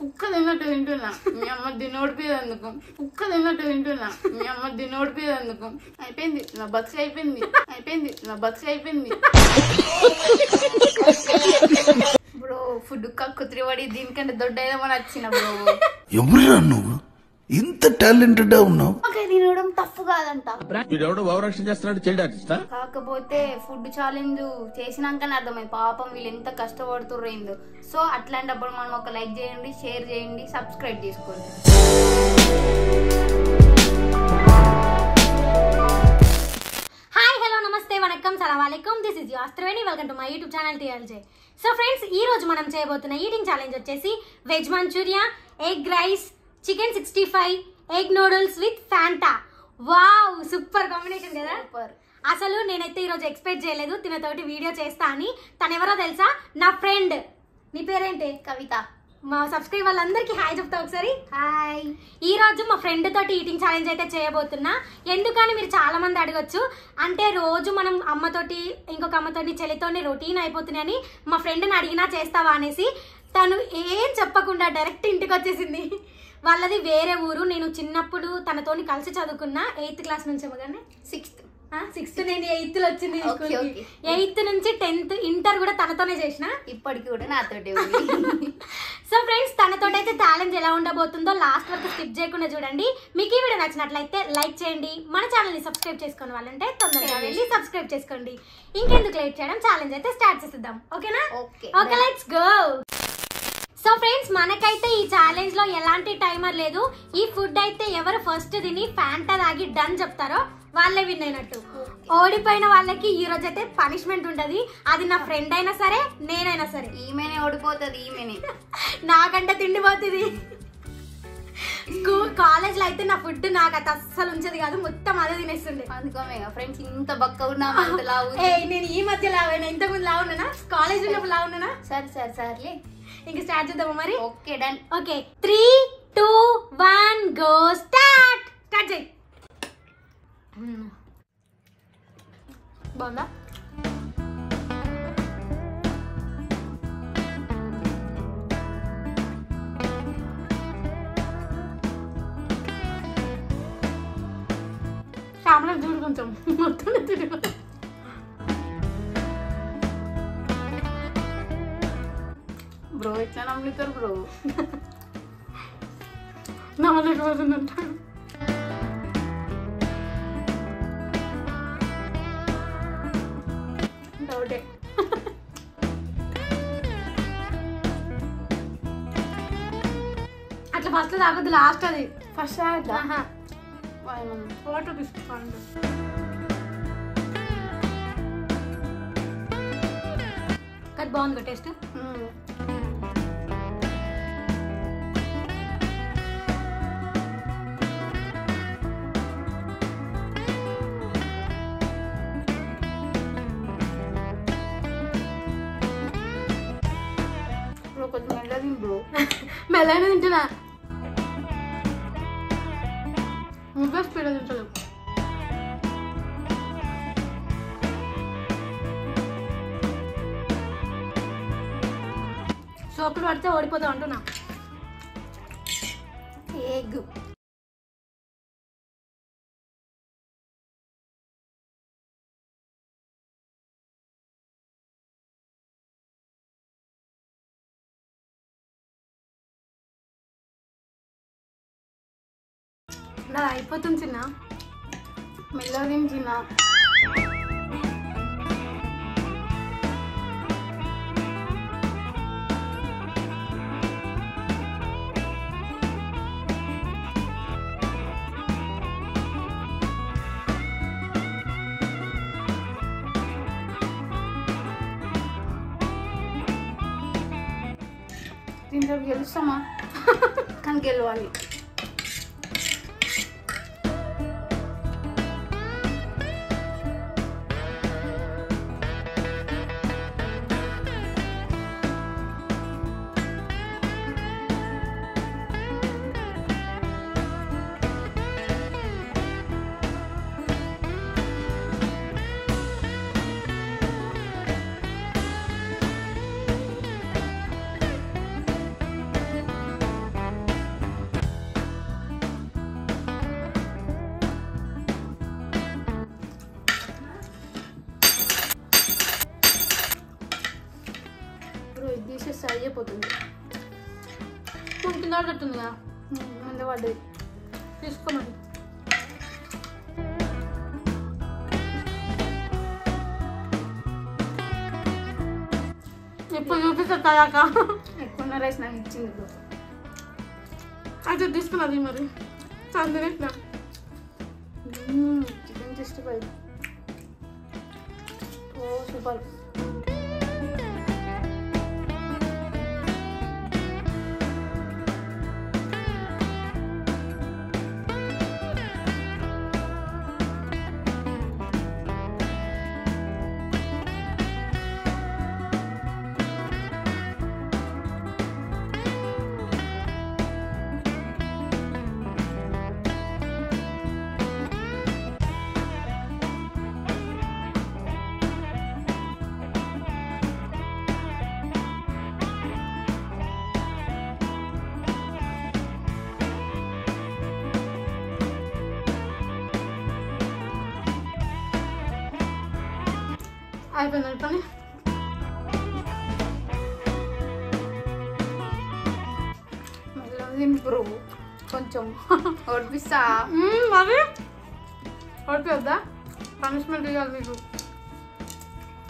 కుక్క తిన్నట్టు తింటున్నా మీ అమ్మ దినోడిపోయేందుకు కుక్క తిన్నట్టు తింటున్నా మీ అమ్మ దినోడిపోయేందుకు అయిపోయింది నా బతుకు అయిపోయింది బ్రో ఫుడ్ కుత్రివాడి దీనికంటే దొడ్డైనా మన వచ్చిన బ్రో ఎవరురా నువ్వు ఇంత టాలెంటెడ్ ఉన్నావు తినడం తప్పు కాదంట చేస్తున్నాడు కాకపోతే ఫుడ్ ఛాలెంజ్ చేసినాకనే అర్థమైంది పాపం వీళ్ళు ఎంత కష్టపడుతుర్రైందో. సో అట్లాంటప్పుడు మనం ఒక లైక్ చేయండి, షేర్ చేయండి, సబ్స్క్రైబ్ చేసుకోండి. హాయ్ హలో నమస్తే వనక్కం సలాం అలైకుం. This is your Triveni. Welcome to my YouTube channel TLJ. So friends, ఈ రోజు మనం చేయబోతున్న ఈటింగ్ ఛాలెంజ్ వచ్చేసి veg manchurian, egg rice, chicken 65, egg noodles with Fanta. Wow, super combination కదా. అసలు నేనైతే ఈరోజు ఎక్స్పెక్ట్ చేయలేదు తినతోటి వీడియో చేస్తా అని. తను ఎవరో తెలుసా? నా ఫ్రెండ్. నీ పేరేంటి? కవిత. మా సబ్స్క్రైబ్ వాళ్ళందరికీ హాయ్ చెప్తా ఒకసారి. హాయ్. ఈ రోజు మా ఫ్రెండ్ తోటి ఈటింగ్ ఛాలెంజ్ అయితే చేయబోతున్నా. ఎందుకని మీరు చాలా మంది అడగొచ్చు. అంటే రోజు మనం అమ్మతోటి ఇంకొక అమ్మతోటి చెల్లితోని రొటీన్ అయిపోతున్నాయని మా ఫ్రెండ్ని అడిగినా చేస్తావా అనేసి తను ఏం చెప్పకుండా డైరెక్ట్ ఇంటికి వచ్చేసింది. వాళ్ళది వేరే ఊరు. నేను చిన్నప్పుడు తనతోని కలిసి చదువుకున్నా 8th క్లాస్ నుంచి కానీ 6th నేను 8th లో వచ్చింది. 8th నుంచి 10th ఇంటర్ కూడా తనతోనే చేసిన. ఇప్పటికి కూడా నాతోటి. సో ఫ్రెండ్స్, తనతోటి అయితే ఛాలెంజ్ ఎలా ఉండబోతుందో లాస్ట్ వరకు స్కిప్ చేయకుండా చూడండి. మీకు ఈ వీడియో నచ్చినట్లయితే లైక్ చేయండి. మన ఛానల్ని సబ్స్క్రైబ్ చేసుకుని వాళ్ళంటే తొందరగా వెళ్ళి సబ్స్క్రైబ్ చేసుకోండి. ఇంకెందుకు లేట్ చేయడం, ఛాలెంజ్ అయితే స్టార్ట్ చేసేద్దాం. ఓకేనా? Okay, let's go. So friends, మనకైతే ఈ ఛాలెంజ్ లో ఎలాంటి టైమర్ లేదు. ఈ ఫుడ్ అయితే ఎవరు ఫస్ట్ తిని ఫ్యాంటా తాగి డన్ చెప్తారో వాళ్ళే విన్ అయినట్టు. ఓడిపోయిన వాళ్ళకి ఈ రోజు అయితే పనిష్మెంట్ ఉంటది. అది నా ఫ్రెండ్ అయినా సరే, నేనైనా సరే. ఈమెనే ఓడిపోతుంది. ఈమెనే నాకంటే తిండిపోతుంది. కాలేజ్ లో అయితే నా ఫుడ్ నాకు అది అస్సలు ఉంచదు కాదు, మొత్తం అదే తినేస్తుండే. అందుకోమే ఫ్రెండ్స్ ఇంత బక్క ఉన్నా. నేను ఈ మధ్య లావైనా, ఇంతకుముందు లావున్నానా? కాలేజ్ ఉన్నప్పుడు లావున్నానా? సర్లే ఇంకా స్టార్ట్ చేద్దామా మరి? Okay, done. Okay, 3, 2, 1 go. Start చేయి. బాగుందా? శ్యామలా చూడు కొంచెం మొత్తం తిరిగి. బ్రో ఎట్లా నమ్ముతారు బ్రో? నమ్మలేకపోతుందంటాడు. డౌటే. అట్లా ఫస్ట్ తాగొద్దు, లాస్ట్ అది. ఫస్ట్ ఫోటో తీసుకోండి. అది బాగుంది టేస్ట్. కొంచెం మెల్లది బ్రో. మెల్లగా తింటున్నా. నువ్వే స్పీడ్ తింటలేవు. సోపులు పడితే ఓడిపోతావు అంటున్నా. ఎగ్ నా అయిపోతుంది చిన్న. మెల్లది చిన్న. దీంట్లో గెలుస్తామా? కానీ గెలవాలి. స్పూన్ కింద పడుతుంది కదా ముందు పడ్డది తీసుకోమని. ఇప్పుడు చూపిస్తా తయాక ఎక్కువ రైస్ నాకు ఇచ్చింది బ్రో. అయితే తీసుకున్నది మరి చంద్రేసిన చికెన్ 65 ఓ సూపర్. అయిపోయింది పని. మెల్లగా బ్రో కొంచెం ఓడిపిస్తా. మరి ఓడిపోద్దా? పనిష్మెంట్ ఇవ్వాలి మీకు.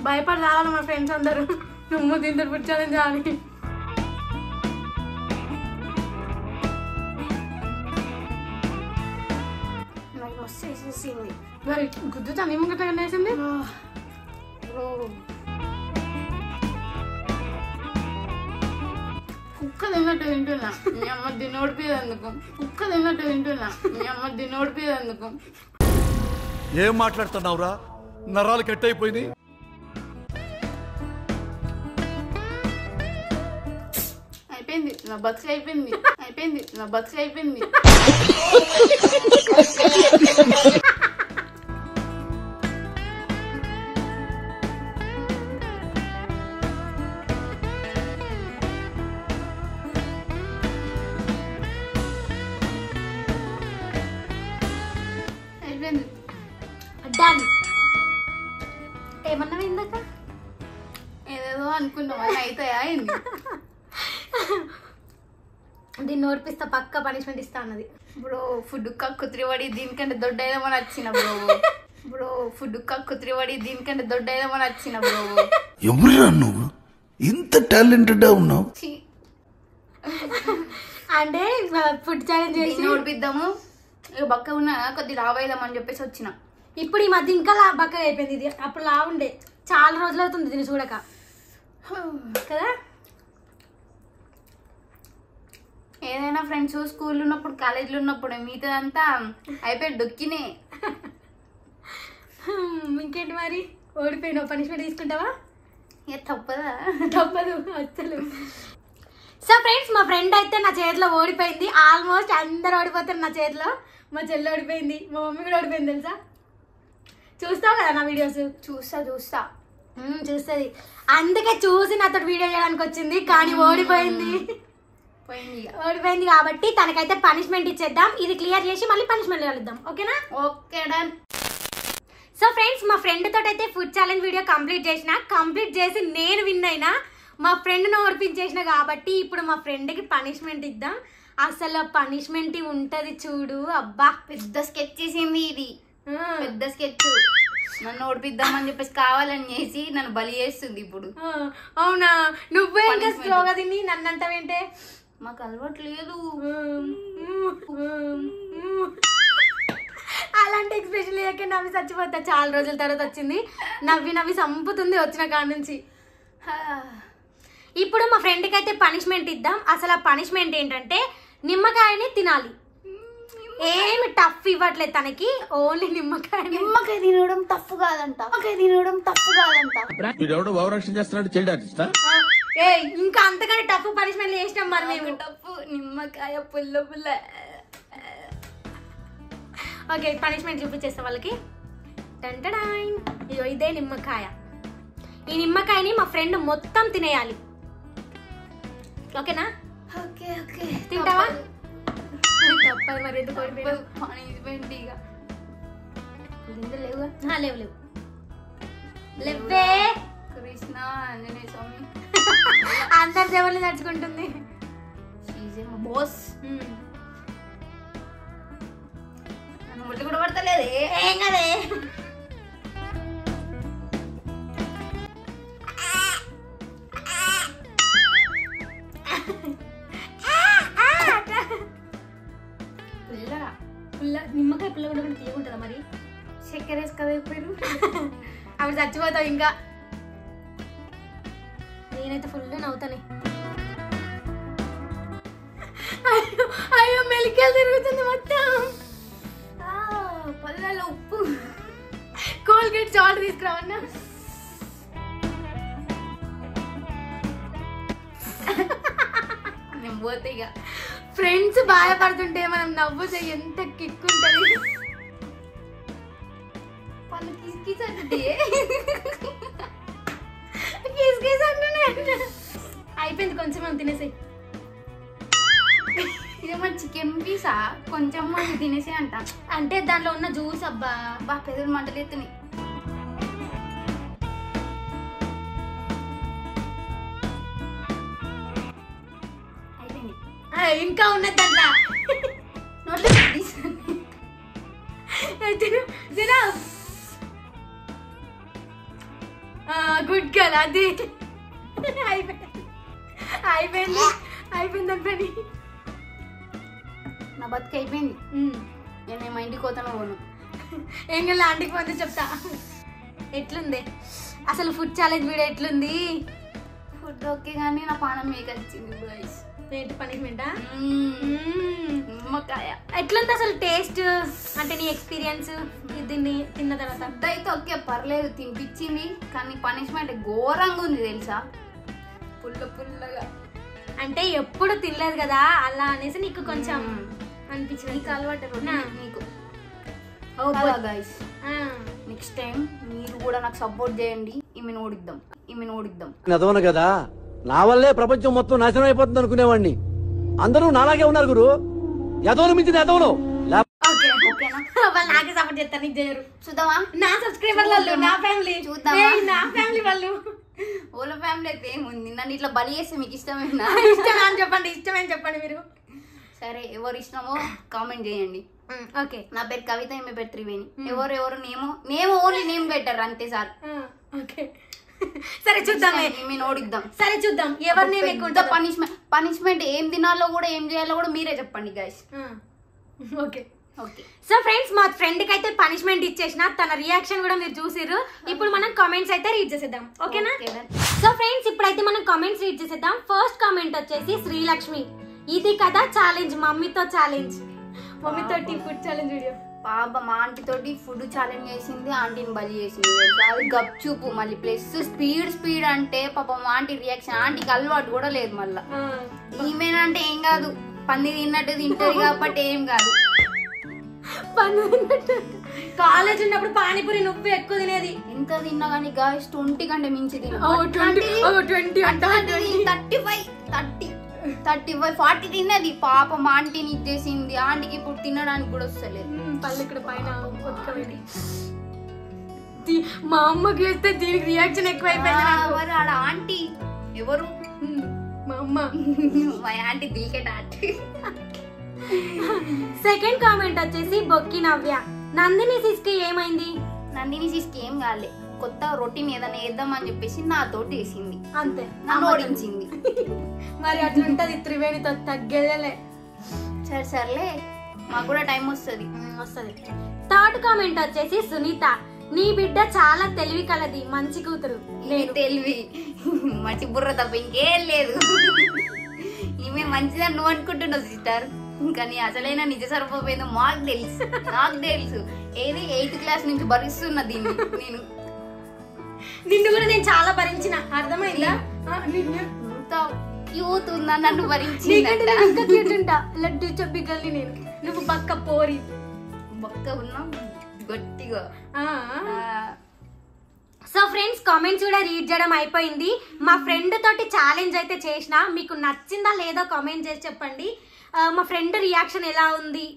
భయపడి రావాలి మా ఫ్రెండ్స్ అందరూ నువ్వు తిందరు ఫుడ్ ఛాలెంజ్ అని. నాకు మస్తు వేసేసింది మరి గుద్దుతా నీ ముంగట వేసింది బ్రో. కుక్క తిన్నట్టు తింటున్నా మీ అమ్మ దీన్ని ఓడిపోయేందుకు. కుక్క తిన్నట్టు తింటున్నా మీ అమ్మ దీన్ని ఓడిపోయేందుకు. ఏం మాట్లాడుతున్నావురా? నరాలు కట్ అయిపోయింది. అయిపోయింది నా బక్స్ అయిపోయింది. అయిపోయింది నా బక్స్ అయిపోయింది. అయిపోయింది డన్. ఏమన్నా ఇందాక ఏదేదో అనుకున్నాం అని అయితే అయింది. దీన్ని ఓడిపిస్తా పక్క పనిష్మెంట్ ఇస్తా అన్నది. బ్రో ఫుడ్ కక్కుత్రిపడి దీనికంటే దొడ్డైదామని వచ్చిన బ్రో. బ్రో ఫుడ్ కక్కుత్రిపడి దీనికంటే దొడ్డైదామని వచ్చిన బ్రో. ఎవరురా నువ్వు? ఇంత టాలెంటెడ్ ఉన్నావు. అంటే ఫుడ్ ఛాలెంజ్ చేసి దీన్ని ఓడిపిద్దాము, ఇక బక్క ఉన్నా కొద్ది లావైదామని చెప్పేసి వచ్చిన. ఇప్పుడు ఈ మధ్య ఇంకా బక్కగా అయిపోయింది. ఇది అప్పుడు లా ఉండే. చాలా రోజులు అవుతుంది దీన్ని చూడక కదా. ఏదైనా ఫ్రెండ్స్ స్కూల్ ఉన్నప్పుడు కాలేజీలో ఉన్నప్పుడు మిగతాదంతా అయిపోయి డొక్కినే. ఇంకేంటి మరి ఓడిపోయినావు? పనిష్మెంట్ తీసుకుంటావా? ఇక తప్పదా? తప్పదు అసలు. సో ఫ్రెండ్స్ మా ఫ్రెండ్ అయితే నా చేతిలో ఓడిపోయింది. ఆల్మోస్ట్ అందరు ఓడిపోతారు నా చేతిలో. మా చెల్లి ఓడిపోయింది, మా మమ్మీ కూడా ఓడిపోయింది తెలుసా. చూస్తావు కదా నా వీడియోస్? చూస్తా చూస్తుంది. అందుకే చూసి నాతో వీడియో చేయడానికి వచ్చింది, కానీ ఓడిపోయింది. ఓడిపోయింది కాబట్టి తనకైతే పనిష్మెంట్ ఇచ్చేద్దాం. ఇది క్లియర్ చేసి మళ్ళీ పనిష్మెంట్ కలుద్దాం. ఓకేనా? Okay done. సో ఫ్రెండ్స్ మా ఫ్రెండ్ తోటి అయితే ఫుడ్ ఛాలెంజ్ వీడియో కంప్లీట్ చేసి నేను విన్ అయినా. మా ఫ్రెండ్ను ఓడిపించేసిన కాబట్టి ఇప్పుడు మా ఫ్రెండ్కి పనిష్మెంట్ ఇద్దాం. అసలు పనిష్మెంట్ ఉంటది చూడు. అబ్బా పెద్ద స్కెచ్ చేసింది ఇది. పెద్ద స్కెచ్. నన్ను ఓడిపిద్దామని చెప్పేసి కావాలని చేసి నన్ను బలి చేస్తుంది ఇప్పుడు. అవునా? నువ్వే ఇంకా స్లోగా తిని నన్ను అంటావేంటే? మాకు అలవాటు లేదు. అలాంటి ఎక్స్ప్రెషన్ లేక నవ్వి చచ్చిపోతా. చాలా రోజుల తర్వాత వచ్చింది. నవ్వి సంపుతుంది వచ్చిన కాడ నుంచి. ఇప్పుడు మా ఫ్రెండ్కి అయితే పనిష్మెంట్ ఇద్దాం. అసలు ఆ పనిష్మెంట్ ఏంటంటే నిమ్మకాయని తినాలి. ఏమి టఫ్ ఇవ్వట్లేదు తనకి, ఓన్లీ నిమ్మకాయ. నిమ్మకాయ తినడం తప్పు కాదంట. ఏ ఇంకా అంతకంటే టఫ్ పనిష్మెంట్ చేసినాం మరి మేము. టప్పు నిమ్మకాయ పుల్ల పుల్ల. ఓకే పనిష్మెంట్ చూపించేస్తా వాళ్ళకి. ఇదో ఇదే నిమ్మకాయ. ఈ నిమ్మకాయని మా ఫ్రెండ్ మొత్తం తినేయాలి. ఓకేనా? Okay okay. తింటావా? తప్పదు మరి. ఎందుకు పనిష్మెంట్ ఇక లేవుగా? లేవు లేవే. కృష్ణ ఆంజనేయ స్వామి అందరి దేవుళ్ళు నడుచుకుంటుంది. ఈజ్ మా బాస్. నన్ను ముట్టు కూడా పడతలేదే. ఏం కదే నిమ్మకాయ పుల్ల కూడా తీయకుంటుందా మరి? చక్కెర వేసి కదా అయిపోయారు. అప్పుడు చచ్చిపోతావు ఇంకా. నేనైతే ఫుల్ నవ్వుతానే. అయ్యో అయ్యో మెలికలు తిరుగుతుంది మొత్తం. పళ్ళలో ఉప్పు. కోల్గేట్ సాల్ట్ తీసుకురావన్నా. నేను పోతే ఇక ఫ్రెండ్స్ బాధపడుతుంటే మనం నవ్వుతే ఎంత కిక్ ఉంటుంది. పళ్ళు కిస్ అంటే అయిపోయింది, కొంచెం మనం తినేసి. ఇదేమో చికెన్ పీసా కొంచెం తినేసి అంట. అంటే దాంట్లో ఉన్న జ్యూస్ అబ్బా బా పెదవులు మంటలు ఎత్తున్నాయి. ఇంకా ఉన్నది దాంట్లో. నోట్లో గుడ్ గర్ల్. అది అయిపోయింది అయిపోయింది పని. నా బతుకు అయిపోయింది. నేను మా ఇంటికి పోతాను పోను. ఏం కదా ఆంటీకి పోతే చెప్తా. ఎట్లుంది అసలు ఫుడ్ ఛాలెంజ్ వీడియో? ఎట్లుంది? ఫుడ్ ఓకే కానీ నా పానం మీకు వచ్చింది గైస్. ఏంటి పనిష్మెంటా? నిమ్మకాయ. ఎట్లుంది అసలు టేస్ట్? అంటే నీ ఎక్స్పీరియన్స్ దీన్ని తిన్న తర్వాత? ఫుడ్ అయితే ఓకే పర్లేదు, తినిపించింది. కానీ పనిష్మెంట్ ఘోరంగా ఉంది తెలుసా, పుల్లగా. అంటే ఎప్పుడు తినలేదు కదా అలా అనేసి నీకు కొంచెం అనిపించింది. నీకు అలవాటు నీకు. గైస్ నెక్స్ట్ టైం మీరు కూడా నాకు సపోర్ట్ చేయండి. ఈమెను ఓడిద్దాం. నిజమను కదా, నా వల్లే ప్రపంచం మొత్తం నాశనం అయిపోతుంది అనుకునేవాడిని. అందరూ నాలాగే ఉన్నారు గురు. ఎదవను మించిన ఎదవను. ఓకేనా? వాళ్ళు నాకే సపోర్ట్ చేస్తారు, నీకు చేయరు. చూద్దామా? నా సబ్స్క్రైబర్ వాళ్ళు, నా ఫ్యామిలీ చూద్దామా? నా ఫ్యామిలీ వాళ్ళు. ఓల ఫ్యామిలీ అయితే ఏముంది, నన్ను ఇట్లా బలి చేస్తే మీకు ఇష్టమేనా? ఇష్టమే అని చెప్పండి, ఇష్టమని చెప్పండి మీరు. సరే, ఎవరు ఇష్టమో కామెంట్ చేయండి. ఓకే. నా పేరు కవిత, ఈమె పేరు త్రివేణి. ఎవరు నేమ్ ఓన్లీ నేమ్ పెట్టారు అంతే సార్. ఓకే సరే చూద్దాం. ఓడిద్దాం. సరే చూద్దాం ఎవరి నేమ్ ఎక్కువ. పనిష్మెంట్ ఏం తినాలో కూడా ఏం చేయాలో కూడా మీరే చెప్పండి guys. Okay okay. So friends, మా ఫ్రెండ్ కి అయితే పనిష్మెంట్ ఇచ్చేసిన, తన రియాక్షన్ కూడా మీరు చూసిర్రు. ఇప్పుడు మనం కామెంట్స్ అయితే రీడ్ చేసేద్దాం. ఓకేనా? సో ఫ్రెండ్స్, ఇప్పుడైతే మనం కామెంట్స్ రీడ్ చేసేద్దాం. ఫస్ట్ కామెంట్ వచ్చేసి శ్రీలక్ష్మి. ఇది కదా ఛాలెంజ్, మమ్మీతో ఛాలెంజ్. మమ్మీతోటి ఫుడ్ ఛాలెంజ్ వీడియో. పాప మా ఆంటీ తోటి ఫుడ్ ఛాలెంజ్ చేసింది, ఆంటీని బలి చేసింది. అది గప్ చూపు మళ్ళీ ప్లస్ స్పీడ్ అంటే పాప మా ఆంటీ రియాక్షన్. ఆంటీకి అలవాటు కూడా లేదు. మళ్ళా ఈమెనంటే ఏం కాదు, పంది తిన్నట్టు తింటది కాబట్టి ఏం కాదు. కాలేజ్ ఉన్నప్పుడు పానీపూరి నువ్వు ఎక్కువ తినేది. ఎంత తిన్నా కానీ గాయస్ 20 కంటే మించి తిన. 35 40 తిన్నది పాప. మా ఆంటీని ఇచ్చేసింది. ఆంటీకి ఇప్పుడు తినడానికి కూడా వస్తలేదు. పళ్ళు ఇక్కడ పైన మా అమ్మకి వేస్తే దీనికి రియాక్షన్ ఎక్కువ అయిపోయింది. ఆడ ఆంటీ ఎవరు? మా అమ్మ. మా ఆంటీ దిల్కెట్ ఆంటీ. సెకండ్ కామెంట్ వచ్చేసి బొక్కి నవ్య. నందిని సిస్కి ఏమైంది? నందిని సిస్కి ఏం కాలే, కొత్త రొటీన్ ఏదైనా వేద్దామని చెప్పేసి నాతోటి వేసింది అంతే, నన్ను ఓడించింది. మరి అట్లుంటది త్రివేణితో, తగ్గేలే. సర్లే, మాకు కూడా టైం వస్తుంది. థర్డ్ కామెంట్ వచ్చేసి సునీత. నీ బిడ్డ చాలా తెలివి కలది, మంచి కూతురు. నేను తెలివి మంచి బుర్ర తప్ప ఇంకేం లేదు. ఈమె మంచిదని నువ్వు అనుకుంటున్నావు సిస్టర్, కానీ అసలైన నిజ సరిపోయిందో నాకు తెలుసు. ఏది 8th క్లాస్ నుంచి భరిస్తున్నా దీన్ని నేను. నిన్ను కూడా నేను చాలా భరించిన, అర్థమైందా? క్యూట్ ఉందా నన్ను భరించి. లడ్డు చబ్బిగల్ని నేను, నువ్వు బక్క పోరి. బక్క ఉన్నా గట్టిగా. సో ఫ్రెండ్స్, కామెంట్స్ కూడా రీడ్ చేయడం అయిపోయింది. మా ఫ్రెండ్ తోటి ఛాలెంజ్ అయితే చేసిన, మీకు నచ్చిందా లేదో కామెంట్ చేసి చెప్పండి. మా ఫ్రెండ్ రియాక్షన్ ఎలా ఉంది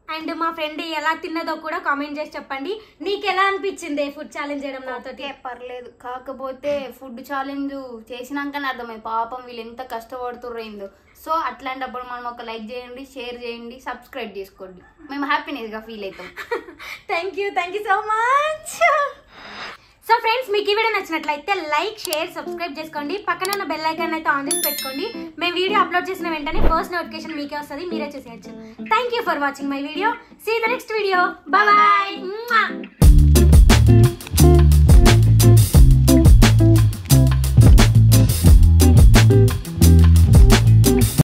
అండ్ మా ఫ్రెండ్ ఎలా తిన్నదో కూడా కామెంట్ చేసి చెప్పండి. నీకు ఎలా అనిపించింది ఫుడ్ ఛాలెంజ్ చేయడం నాతో? పర్లేదు, కాకపోతే ఫుడ్ ఛాలెంజ్ చేసినాకనే అర్థమై పాపం వీళ్ళు ఎంత కష్టపడుతుర్రైందో. సో అట్లాంటప్పుడు మనం ఒక లైక్ చేయండి, షేర్ చేయండి, సబ్స్క్రైబ్ చేసుకోండి. మేము హ్యాపీనెస్గా ఫీల్ అవుతాం. Thank you so much. So friends, మీకు ఈ వీడియో నచ్చినట్లయితే లైక్, షేర్, సబ్స్క్రైబ్ చేసుకోండి. పక్కన ఉన్న బెల్ ఐకాన్ అయితే ఆన్ చేసి పెట్టుకోండి. మేము వీడియో అప్లోడ్ చేసిన వెంటనే ఫస్ట్ నోటిఫికేషన్ మీకే వస్తుంది, మీరే చూసేయచ్చు. Thank you for watching my video. See the next video. Bye.